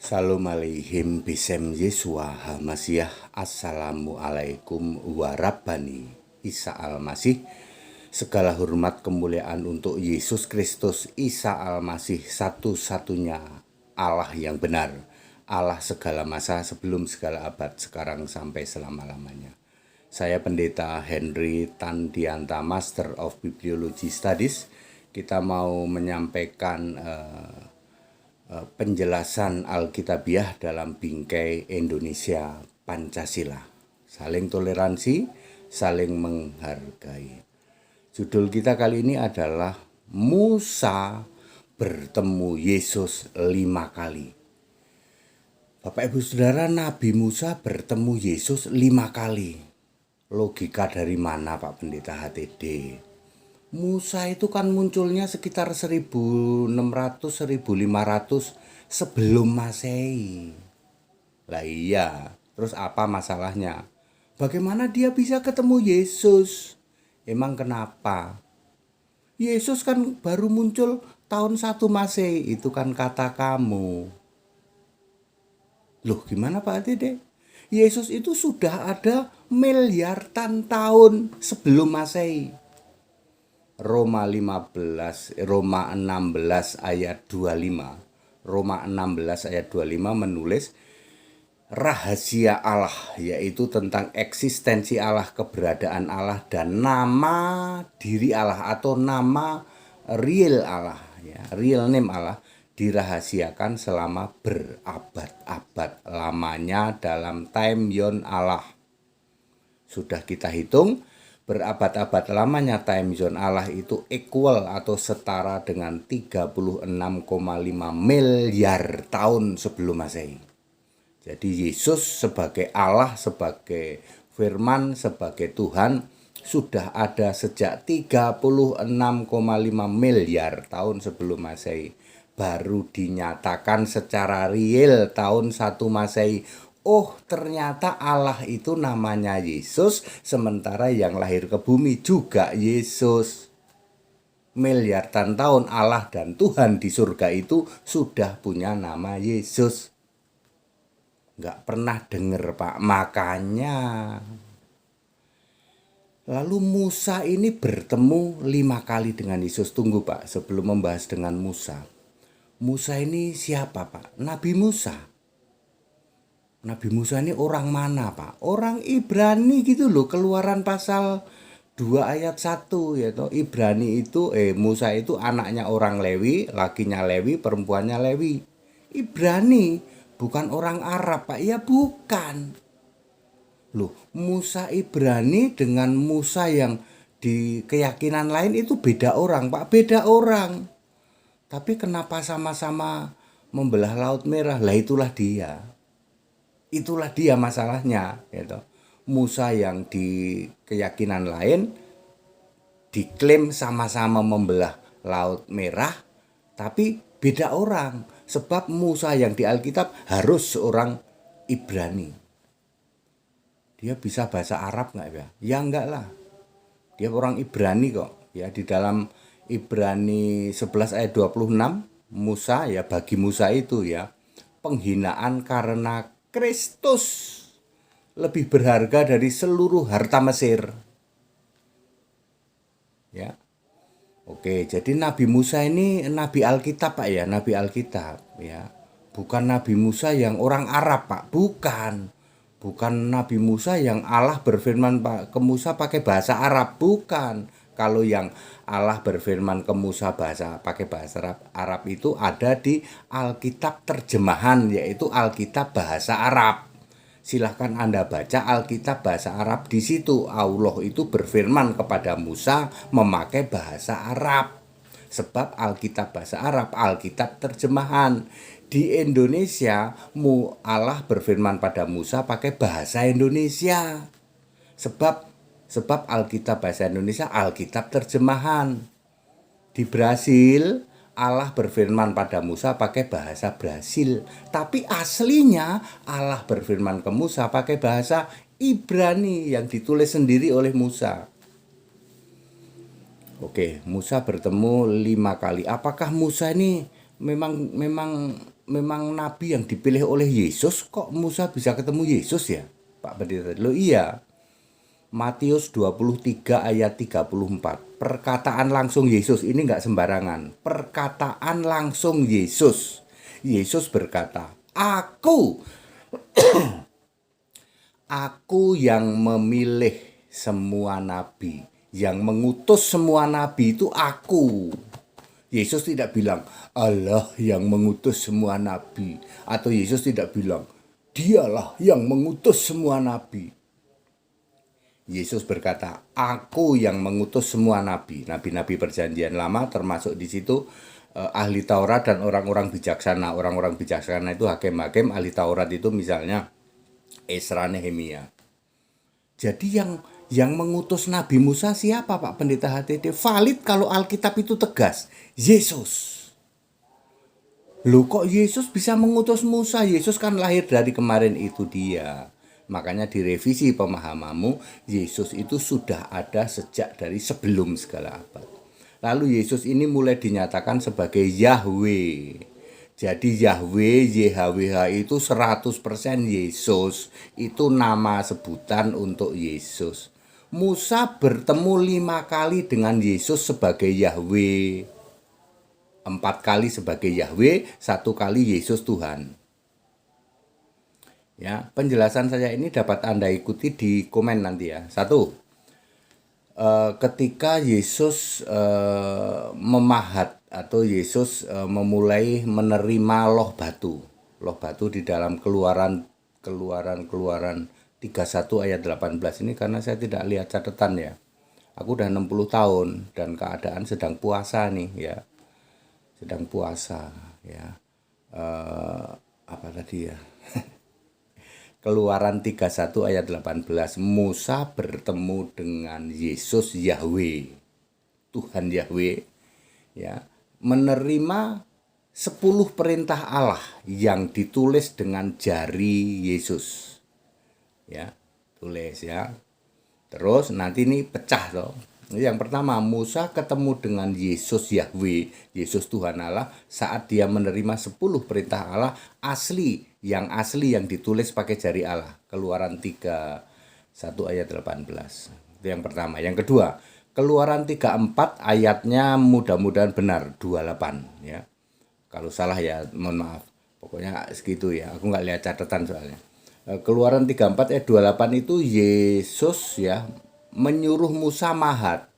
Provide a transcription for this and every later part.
Shalom aleihim bisem Yesua HaMasiah. Assalamualaikum warahmatullahi Isa Al-Masih. Segala hormat kemuliaan untuk Yesus Kristus Isa Al-Masih, satu-satunya Allah yang benar, Allah segala masa, sebelum segala abad, sekarang sampai selama-lamanya. Saya Pendeta Henry Tandianta, Master of Bibliology Studies. Kita mau menyampaikan penjelasan Alkitabiah dalam bingkai Indonesia Pancasila. Saling toleransi, saling menghargai. Judul kita kali ini adalah Musa bertemu Yesus 5 kali. Bapak Ibu Saudara, Nabi Musa bertemu Yesus 5 kali. Logika dari mana Pak Pendeta HTD? Musa itu kan munculnya sekitar 1600-1500 sebelum Masehi. Lah iya, terus apa masalahnya? Bagaimana dia bisa ketemu Yesus? Emang kenapa? Yesus kan baru muncul tahun 1 Masehi, itu kan kata kamu. Loh gimana Pak Dede? Yesus itu sudah ada miliaran tahun sebelum Masehi. Roma 16 ayat 25. Roma 16 ayat 25 menulis rahasia Allah, yaitu tentang eksistensi Allah, keberadaan Allah, dan nama diri Allah atau nama real Allah, ya, real name Allah dirahasiakan selama berabad-abad lamanya dalam time zone Allah. Sudah kita hitung, berabad-abad lamanya time zone Allah itu equal atau setara dengan 36,5 miliar tahun sebelum Masehi. Jadi Yesus sebagai Allah, sebagai firman, sebagai Tuhan sudah ada sejak 36,5 miliar tahun sebelum Masehi. Baru dinyatakan secara real tahun 1 Masehi. Oh, ternyata Allah itu namanya Yesus, sementara yang lahir ke bumi juga Yesus. Miliaran tahun Allah dan Tuhan di surga itu sudah punya nama Yesus. Nggak pernah denger Pak, makanya. Lalu Musa ini bertemu 5 kali dengan Yesus. Tunggu Pak, sebelum membahas dengan Musa. Musa ini siapa Pak? Nabi Musa. Nabi Musa ini orang mana Pak? Orang Ibrani gitu loh. Keluaran pasal 2 ayat 1 yaitu Ibrani itu Musa itu anaknya orang Lewi, lakinya Lewi, perempuannya Lewi. Ibrani, bukan orang Arab Pak. Ya bukan. Loh, Musa Ibrani dengan Musa yang di keyakinan lain itu beda orang Pak, beda orang. Tapi kenapa sama-sama membelah Laut Merah? Lah itulah dia. Itulah dia masalahnya, gitu. Musa yang di keyakinan lain diklaim sama-sama membelah Laut Merah, tapi beda orang. Sebab Musa yang di Alkitab harus seorang Ibrani. Dia bisa bahasa Arab nggak ya? Ya enggak lah. Dia orang Ibrani kok. Ya, di dalam Ibrani 11 ayat 26, Musa ya, bagi Musa itu ya, penghinaan karena Kristus lebih berharga dari seluruh harta Mesir. Ya. Oke, jadi Nabi Musa ini Nabi Alkitab Pak ya, Nabi Alkitab ya. Bukan Nabi Musa yang orang Arab Pak, bukan. Bukan Nabi Musa yang Allah berfirman ke Musa pakai bahasa Arab, bukan. Kalau yang Allah berfirman ke Musa pakai bahasa Arab itu ada di Alkitab terjemahan, yaitu Alkitab bahasa Arab. Silahkan Anda baca Alkitab bahasa Arab, di situ Allah itu berfirman kepada Musa memakai bahasa Arab. Sebab Alkitab bahasa Arab, Alkitab terjemahan. Di Indonesia, Allah berfirman pada Musa pakai bahasa Indonesia. Sebab Alkitab bahasa Indonesia, Alkitab terjemahan. Di Brasil, Allah berfirman pada Musa pakai bahasa Brasil. Tapi aslinya Allah berfirman ke Musa pakai bahasa Ibrani yang ditulis sendiri oleh Musa. Oke, Musa bertemu 5 kali. Apakah Musa ini memang memang nabi yang dipilih oleh Yesus, kok Musa bisa ketemu Yesus ya, Pak Pendeta? Loh iya, Matius 23 ayat 34. Perkataan langsung Yesus ini nggak sembarangan. Perkataan langsung Yesus. Yesus berkata, Aku yang memilih semua nabi. Yang mengutus semua nabi itu aku. Yesus tidak bilang, Allah yang mengutus semua nabi. Atau Yesus tidak bilang, dialah yang mengutus semua nabi. Yesus berkata, aku yang mengutus semua nabi. Nabi-nabi perjanjian lama termasuk di situ ahli Taurat dan orang-orang bijaksana. Orang-orang bijaksana itu hakim-hakim, ahli Taurat itu misalnya Esra, Nehemia. Jadi yang mengutus Nabi Musa siapa, Pak Pendeta HTD? Valid kalau Alkitab itu tegas, Yesus. Loh kok Yesus bisa mengutus Musa? Yesus kan lahir dari kemarin, itu dia. Makanya direvisi pemahamanmu, Yesus itu sudah ada sejak dari sebelum segala abad. Lalu Yesus ini mulai dinyatakan sebagai Yahweh. Jadi Yahweh, YHWH itu 100% Yesus. Itu nama sebutan untuk Yesus. Musa bertemu 5 kali dengan Yesus sebagai Yahweh. 4 kali sebagai Yahweh, 1 kali Yesus Tuhan. Ya, penjelasan saya ini dapat Anda ikuti di komen nanti ya. 1. Ketika Yesus memahat atau Yesus memulai menerima loh batu di dalam keluaran 31 ayat 18 ini, karena saya tidak lihat catatan ya. Aku udah 60 tahun dan keadaan sedang puasa nih ya. Sedang puasa ya. Apa tadi ya? Keluaran 31 ayat 18. Musa bertemu dengan Yesus Yahweh. Tuhan Yahweh ya, menerima 10 perintah Allah yang ditulis dengan jari Yesus. Ya, tulis ya. Terus nanti ini pecah toh. Yang pertama, Musa ketemu dengan Yesus Yahweh, Yesus Tuhan Allah, saat dia menerima 10 perintah Allah asli yang ditulis pakai jari Allah. Keluaran 31 ayat 18. Itu yang pertama. Yang kedua, Keluaran 34 ayatnya mudah-mudahan benar, 28 ya. Kalau salah ya mohon maaf. Pokoknya segitu ya. Aku nggak lihat catatan soalnya. Keluaran 34 ayat 28 itu Yesus ya menyuruh Musa mahat.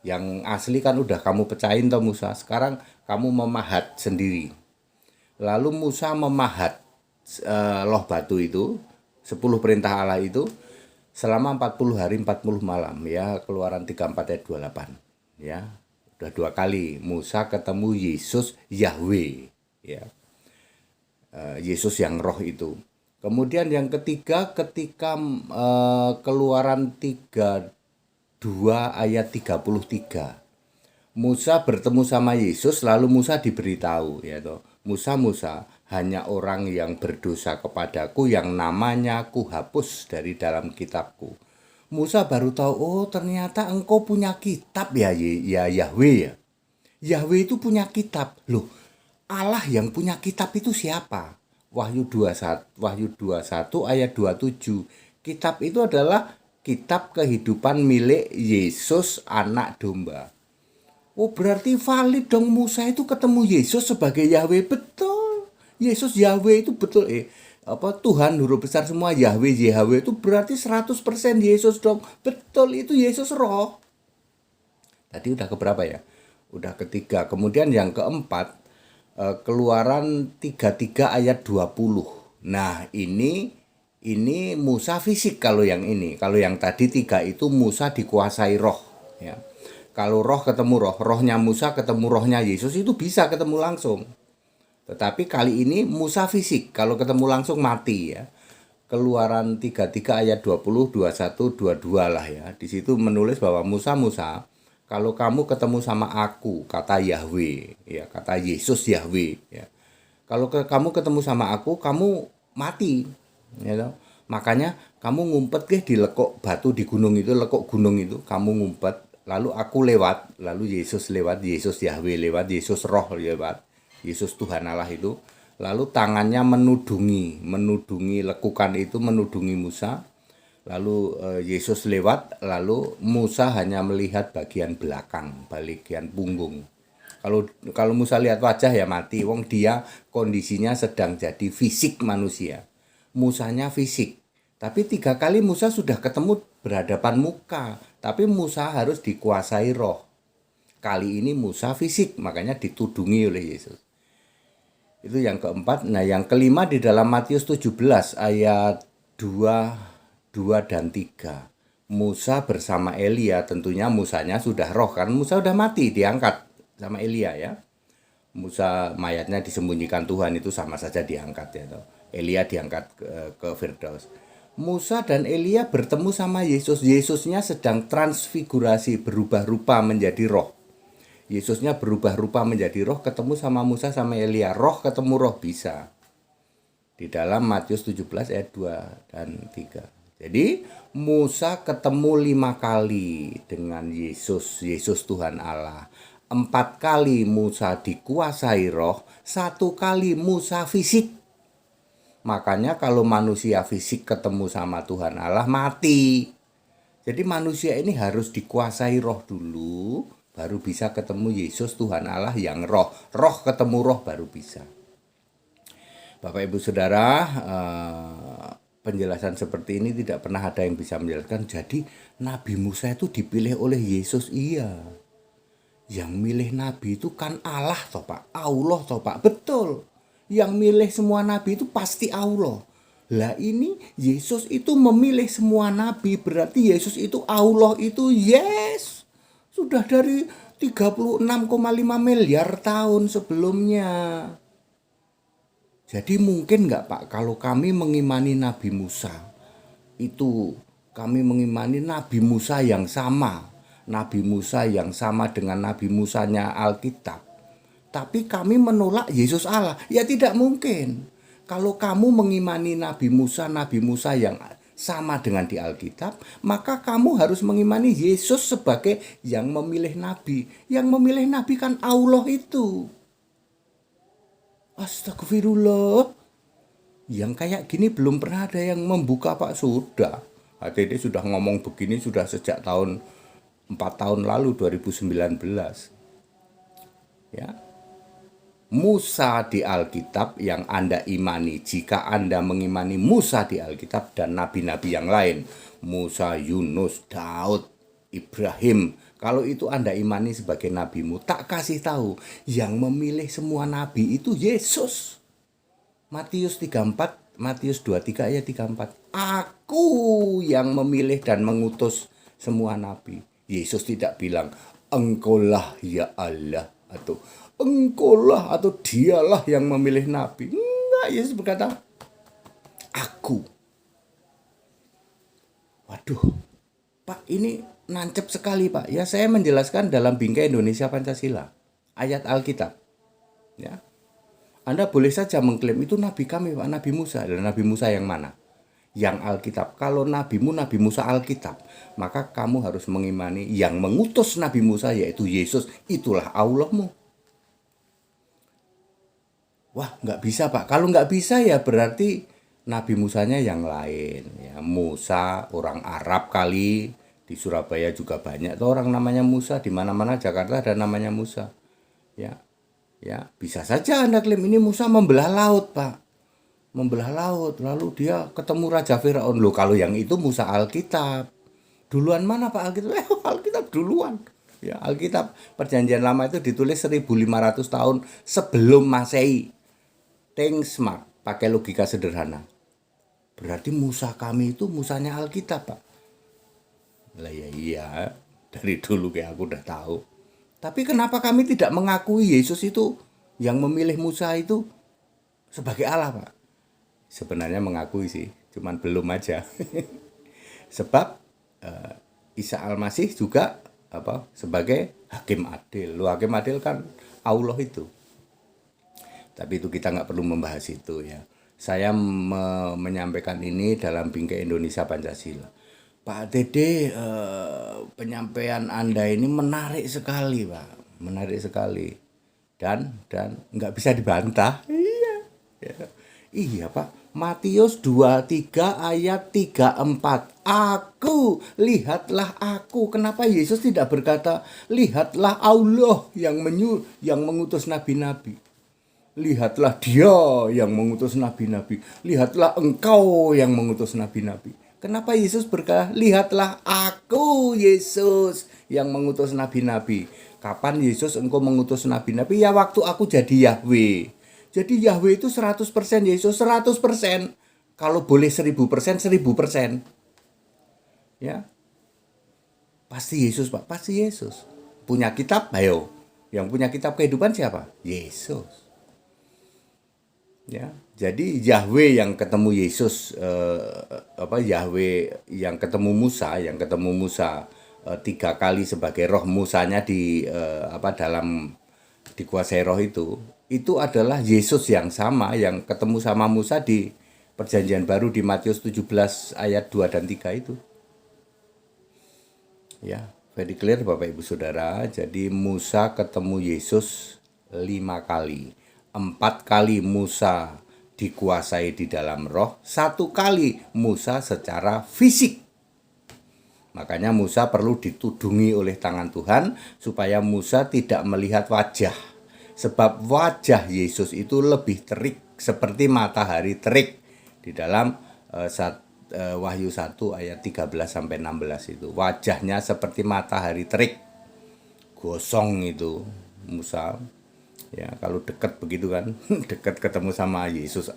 Yang asli kan udah kamu pecahin toh Musa, sekarang kamu memahat sendiri. Lalu Musa memahat loh batu itu, 10 perintah Allah itu selama 40 hari 40 malam ya. Keluaran 34 ayat 28 ya. Udah 2 kali Musa ketemu Yesus Yahweh ya. Yesus yang roh itu. Kemudian yang ketiga, ketika Keluaran 32 ayat 33. Musa bertemu sama Yesus, lalu Musa diberitahu ya toh. Musa, hanya orang yang berdosa kepadaku yang namanya kuhapus dari dalam kitabku. Musa baru tahu, oh ternyata engkau punya kitab ya Yahweh ya. Yahweh itu punya kitab. Loh, Allah yang punya kitab itu siapa? Wahyu 21 ayat 27. Kitab itu adalah kitab kehidupan milik Yesus anak domba. Oh berarti valid dong, Musa itu ketemu Yesus sebagai Yahweh. Betul. Yesus Yahweh itu betul. Tuhan huruf besar semua, Yahweh YHWH itu berarti 100% Yesus dong. Betul, itu Yesus roh. Tadi udah keberapa ya? Udah ketiga. Kemudian yang keempat, Keluaran 33 ayat 20. Nah, ini Musa fisik kalau yang ini. Kalau yang tadi 3 itu Musa dikuasai roh, ya. Kalau roh ketemu roh, rohnya Musa ketemu rohnya Yesus itu bisa ketemu langsung. Tetapi kali ini Musa fisik, kalau ketemu langsung mati ya. Keluaran 33 ayat 20, 21, 22 lah ya. Di situ menulis bahwa Musa, kalau kamu ketemu sama aku, kata Yahweh, ya, kata Yesus Yahweh, ya. Kalau kamu ketemu sama aku, kamu mati, ya. Makanya kamu ngumpet di lekuk batu di gunung itu, lekuk gunung itu, kamu ngumpet, lalu aku lewat, lalu Yesus lewat, Yesus Yahweh lewat, Yesus Roh lewat, Yesus Tuhan Allah itu, Lalu tangannya menudungi lekukan itu menudungi Musa. Lalu Yesus lewat, lalu Musa hanya melihat bagian belakang, bagian punggung. Kalau kalau Musa lihat wajah ya mati. Wong dia kondisinya sedang jadi fisik manusia. Musanya fisik. Tapi 3 kali Musa sudah ketemu berhadapan muka. Tapi Musa harus dikuasai roh. Kali ini Musa fisik, makanya ditudungi oleh Yesus. Itu yang keempat. Nah, yang kelima di dalam Matius 17 ayat 2 dan 3. Musa bersama Elia, tentunya Musanya sudah roh kan. Musa sudah mati, diangkat sama Elia ya. Musa mayatnya disembunyikan Tuhan itu sama saja diangkat ya. Elia diangkat ke Firdaus. Musa dan Elia bertemu sama Yesus. Yesusnya sedang transfigurasi, berubah rupa menjadi roh. Yesusnya berubah rupa menjadi roh, ketemu sama Musa sama Elia. Roh ketemu roh bisa. Di dalam Matius 17 ayat 2 dan 3. Jadi Musa ketemu 5 kali dengan Yesus, Yesus Tuhan Allah. 4 kali Musa dikuasai roh, 1 kali Musa fisik. Makanya kalau manusia fisik ketemu sama Tuhan Allah mati. Jadi manusia ini harus dikuasai roh dulu, baru bisa ketemu Yesus Tuhan Allah yang roh. Roh ketemu roh baru bisa. Bapak Ibu Saudara, penjelasan seperti ini tidak pernah ada yang bisa menjelaskan. Jadi Nabi Musa itu dipilih oleh Yesus, iya. Yang milih Nabi itu kan Allah toh Pak, Allah toh Pak, betul. Yang milih semua Nabi itu pasti Allah. Lah ini Yesus itu memilih semua Nabi, berarti Yesus itu Allah itu yes. Sudah dari 36,5 miliar tahun sebelumnya. Jadi mungkin nggak Pak kalau kami mengimani Nabi Musa, itu kami mengimani Nabi Musa yang sama. Nabi Musa yang sama dengan Nabi Musanya Alkitab. Tapi kami menolak Yesus Allah. Ya tidak mungkin. Kalau kamu mengimani Nabi Musa yang sama dengan di Alkitab, maka kamu harus mengimani Yesus sebagai yang memilih Nabi. Yang memilih Nabi kan Allah itu. Astagfirullah. Yang kayak gini belum pernah ada yang membuka Pak, sudah. HTD sudah ngomong begini sudah sejak 4 tahun lalu 2019. Ya. Musa di Alkitab yang Anda imani, jika Anda mengimani Musa di Alkitab dan nabi-nabi yang lain, Musa, Yunus, Daud, Ibrahim, kalau itu Anda imani sebagai nabimu, tak kasih tahu yang memilih semua nabi itu Yesus. Matius 34, Matius 23 ayat 34. Aku yang memilih dan mengutus semua nabi. Yesus tidak bilang engkaulah ya Allah atau engkaulah atau dialah yang memilih nabi. Enggak, Yesus berkata aku. Waduh, Pak, ini nancep sekali Pak. Ya, saya menjelaskan dalam Bingkai Indonesia Pancasila, ayat Alkitab. Ya, Anda boleh saja mengklaim itu nabi kami Pak, Nabi Musa. Dan Nabi Musa yang mana? Yang Alkitab. Kalau nabimu Nabi Musa Alkitab, maka kamu harus mengimani yang mengutus Nabi Musa yaitu Yesus. Itulah Allahmu. Wah, nggak bisa Pak. Kalau nggak bisa ya berarti Nabi Musanya yang lain. Ya, Musa orang Arab kali. Di Surabaya juga banyak tuh orang namanya Musa. Di mana-mana Jakarta ada namanya Musa. Ya, ya bisa saja Anda klaim ini Musa membelah laut Pak. Membelah laut. Lalu dia ketemu Raja Firaun. Loh, kalau yang itu Musa Alkitab. Duluan mana Pak Alkitab? Alkitab duluan. Ya, Alkitab Perjanjian Lama itu ditulis 1500 tahun sebelum Masehi. Think smart, pakai logika sederhana. Berarti Musa kami itu Musanya Alkitab Pak. Lah ya iya, dari dulu kayak aku udah tahu. Tapi kenapa kami tidak mengakui Yesus itu yang memilih Musa itu sebagai Allah Pak? Sebenarnya mengakui sih, cuman belum aja. Sebab Isa Al-Masih juga sebagai hakim adil. Lu hakim adil kan Allah itu. Tapi itu kita nggak perlu membahas itu ya. Saya menyampaikan ini dalam Bingkai Indonesia Pancasila. Pak Dede, penyampaian Anda ini menarik sekali Pak, menarik sekali dan nggak bisa dibantah. Iya. Ya. Iya Pak, Matius 23 ayat 34. Aku, lihatlah aku. Kenapa Yesus tidak berkata, lihatlah Allah yang mengutus nabi-nabi. Lihatlah dia yang mengutus nabi-nabi. Lihatlah engkau yang mengutus nabi-nabi. Kenapa Yesus berkata, lihatlah aku Yesus yang mengutus nabi-nabi. Kapan Yesus engkau mengutus nabi-nabi? Ya waktu aku jadi Yahweh. Jadi Yahweh itu 100%, Yesus 100%. Kalau boleh 1000%, 1000%. Ya, pasti Yesus Pak, pasti Yesus. Punya kitab, ayo. Yang punya kitab kehidupan siapa? Yesus. Ya, jadi Yahweh yang ketemu Yesus, Yahweh yang ketemu Musa, tiga kali sebagai roh Musanya dalam dikuasai roh itu adalah Yesus yang sama yang ketemu sama Musa di Perjanjian Baru di Matius 17 ayat 2 dan 3 itu. Ya, very clear Bapak Ibu Saudara. Jadi Musa ketemu Yesus 5 kali. 4 kali Musa dikuasai di dalam roh, 1 kali Musa secara fisik. Makanya Musa perlu ditudungi oleh tangan Tuhan supaya Musa tidak melihat wajah. Sebab wajah Yesus itu lebih terik seperti matahari terik di dalam Wahyu 1 ayat 13 sampai 16 itu. Wajahnya seperti matahari terik. Gosong itu Musa. Ya, kalau dekat begitu kan, dekat ketemu sama Yesus.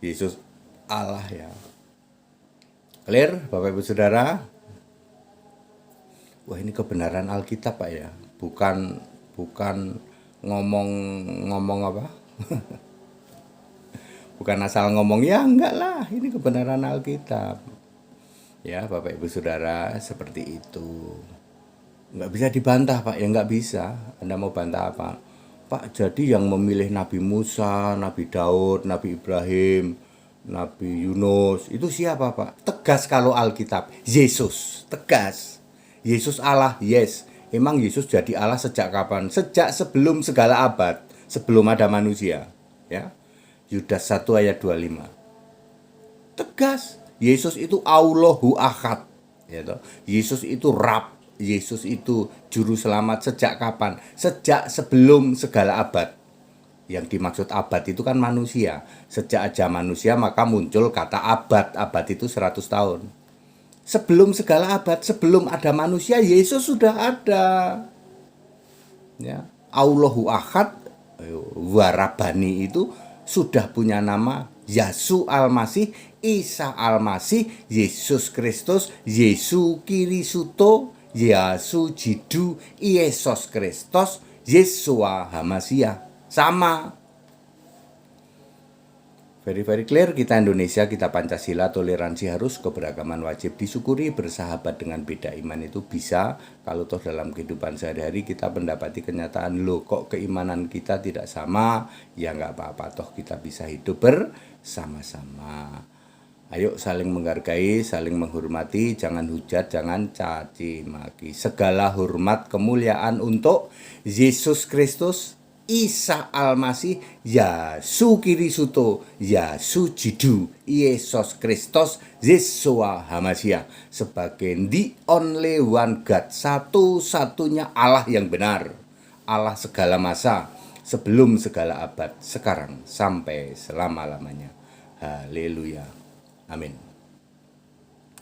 Yesus Allah ya. Clear Bapak Ibu Saudara? Wah, ini kebenaran Alkitab Pak ya. Bukan ngomong apa? Bukan asal ngomong, ya enggak lah, ini kebenaran Alkitab. Ya, Bapak Ibu Saudara, seperti itu. Enggak bisa dibantah Pak, ya enggak bisa. Anda mau bantah apa? Pak, jadi yang memilih Nabi Musa, Nabi Daud, Nabi Ibrahim, Nabi Yunus, itu siapa Pak? Tegas kalau Alkitab, Yesus, tegas. Yesus Allah, yes. Emang Yesus jadi Allah sejak kapan? Sejak sebelum segala abad, sebelum ada manusia. Ya, Yudas 1 ayat 25. Tegas, Yesus itu Allahu Ahad. Ya, Yesus itu Rab. Yesus itu juru selamat sejak kapan? Sejak sebelum segala abad. Yang dimaksud abad itu kan manusia. Sejak aja manusia maka muncul kata abad. Abad itu 100 tahun. Sebelum segala abad, sebelum ada manusia, Yesus sudah ada. Ya, Allahu Ahad, Warabani itu sudah punya nama Yesus Al-Masih, Isa Al-Masih, Yesus Kristus, Yesus Kirisuto, Yesus Jidu, Yesus Kristus, Yesua Hamasia. Sama. Very clear, kita Indonesia, kita Pancasila, toleransi harus, keberagaman wajib disyukuri, bersahabat dengan beda iman itu bisa. Kalau toh dalam kehidupan sehari-hari kita mendapati kenyataan, loh kok keimanan kita tidak sama, ya nggak apa-apa, toh kita bisa hidup bersama-sama. Ayo saling menghargai, saling menghormati, jangan hujat, jangan caci maki. Segala hormat kemuliaan untuk Yesus Kristus, Isa Al-Masih, Yesus Kirisuto, Yesus Jidu, Yesus Kristus, Yesua Hamasia, sebagai the only one God, satu-satunya Allah yang benar, Allah segala masa, sebelum segala abad, sekarang sampai selama-lamanya. Haleluya. Amin.